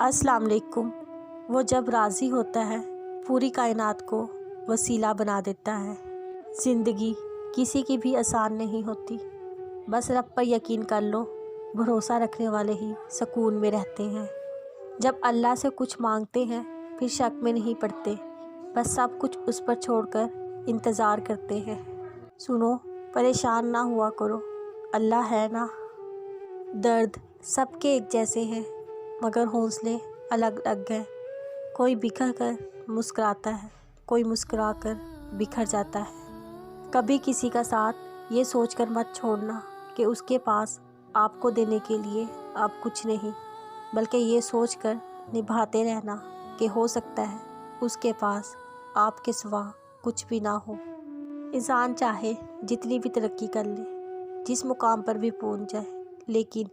अस्सलाम वालेकुम। वो जब राज़ी होता है पूरी कायनात को वसीला बना देता है। ज़िंदगी किसी की भी आसान नहीं होती, बस रब पर यकीन कर लो, भरोसा रखने वाले ही सुकून में रहते हैं। जब अल्लाह से कुछ मांगते हैं फिर शक में नहीं पड़ते, बस सब कुछ उस पर छोड़कर इंतज़ार करते हैं। सुनो, परेशान ना हुआ करो, अल्लाह है ना। दर्द सबके एक जैसे हैं मगर हौसले अलग अलग हैं। कोई बिखर कर मुस्कुराता है, कोई मुस्कुरा कर बिखर जाता है। कभी किसी का साथ ये सोचकर मत छोड़ना कि उसके पास आपको देने के लिए आप कुछ नहीं, बल्कि ये सोचकर निभाते रहना कि हो सकता है उसके पास आपके सिवा कुछ भी ना हो। इंसान चाहे जितनी भी तरक्की कर ले, जिस मुकाम पर भी पहुंच जाए, लेकिन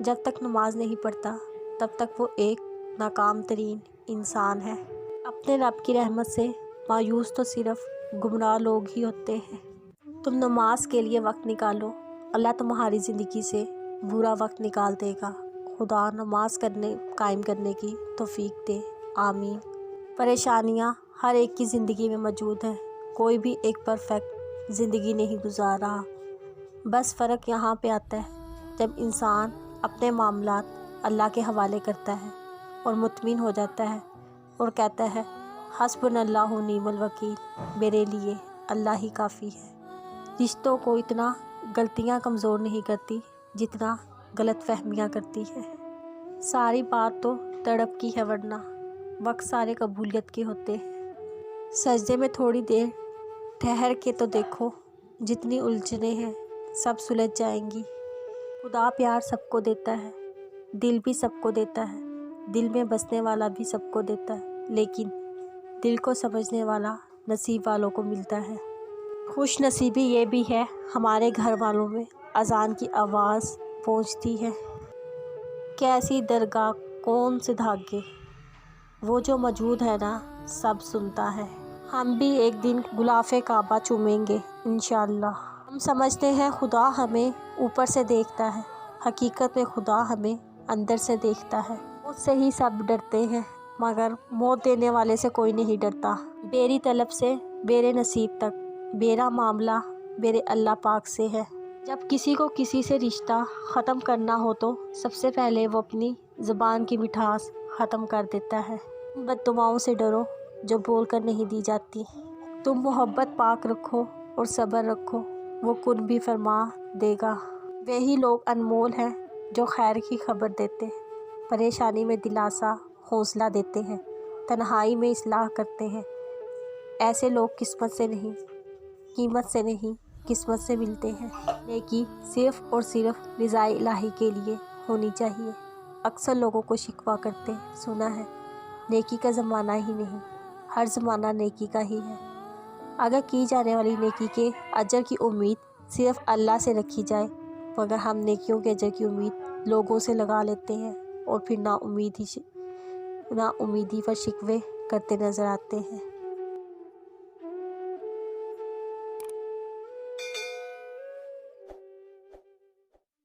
जब तक नमाज नहीं पढ़ता तब तक वो एक नाकाम तरीन इंसान है। अपने रब की रहमत से मायूस तो सिर्फ गुमराह लोग ही होते हैं। तुम नमाज के लिए वक्त निकालो, अल्लाह तुम्हारी ज़िंदगी से बुरा वक्त निकाल देगा। खुदा नमाज कायम करने की तौफीक दे, आमीन। परेशानियाँ हर एक की ज़िंदगी में मौजूद हैं, कोई भी एक परफेक्ट ज़िंदगी नहीं गुजार रहा। बस फ़र्क यहाँ पे आता है जब इंसान अपने मामलात अल्लाह के हवाले करता है और मुतमिन हो जाता है और कहता है हस्बुनल्लाहु निअमल वकील, मेरे लिए अल्लाह ही काफ़ी है। रिश्तों को इतना गलतियाँ कमज़ोर नहीं करती जितना गलत फहमियाँ करती है। सारी बात तो तड़प की है, वरना वक्त सारे कबूलियत के होते हैं। सजदे में थोड़ी देर ठहर के तो देखो, जितनी उलझने हैं सब सुलझ जाएंगी। खुदा प्यार सबको देता है, दिल भी सबको देता है, दिल में बसने वाला भी सबको देता है, लेकिन दिल को समझने वाला नसीब वालों को मिलता है। खुश नसीबी ये भी है हमारे घर वालों में अजान की आवाज़ पहुंचती है। कैसी दरगाह, कौन से धागे, वो जो मौजूद है ना सब सुनता है। हम भी एक दिन गुलाफ़े काबा चूमेंगे इंशाअल्लाह। हम समझते हैं खुदा हमें ऊपर से देखता है, हकीकत में खुदा हमें अंदर से देखता है। उससे ही सब डरते हैं मगर मौत देने वाले से कोई नहीं डरता। मेरी तलब से मेरे नसीब तक, मेरा मामला मेरे अल्लाह पाक से है। जब किसी को किसी से रिश्ता ख़त्म करना हो तो सबसे पहले वो अपनी ज़ुबान की मिठास ख़त्म कर देता है। बद्दुआओं से डरो जो बोल कर नहीं दी जाती। तुम मोहब्बत पाक रखो और सब्र रखो, वो कुन भी फरमा देगा। वही लोग अनमोल हैं जो खैर की खबर देते, परेशानी में दिलासा हौसला देते हैं, तन्हाई में इस्लाह करते हैं। ऐसे लोग किस्मत से नहीं, कीमत से नहीं, किस्मत से मिलते हैं। नेकी सिर्फ़ और सिर्फ रिज़ाए इलाही के लिए होनी चाहिए। अक्सर लोगों को शिकवा करते सुना है, नेकी का ज़माना ही नहीं, हर ज़माना नेकी का ही है। अगर की जाने वाली नेकी के अजर की उम्मीद सिर्फ अल्लाह से रखी जाए, मगर हम नेकियों के अजर की उम्मीद लोगों से लगा लेते हैं और फिर ना उम्मीदी पर शिकवे करते नज़र आते हैं।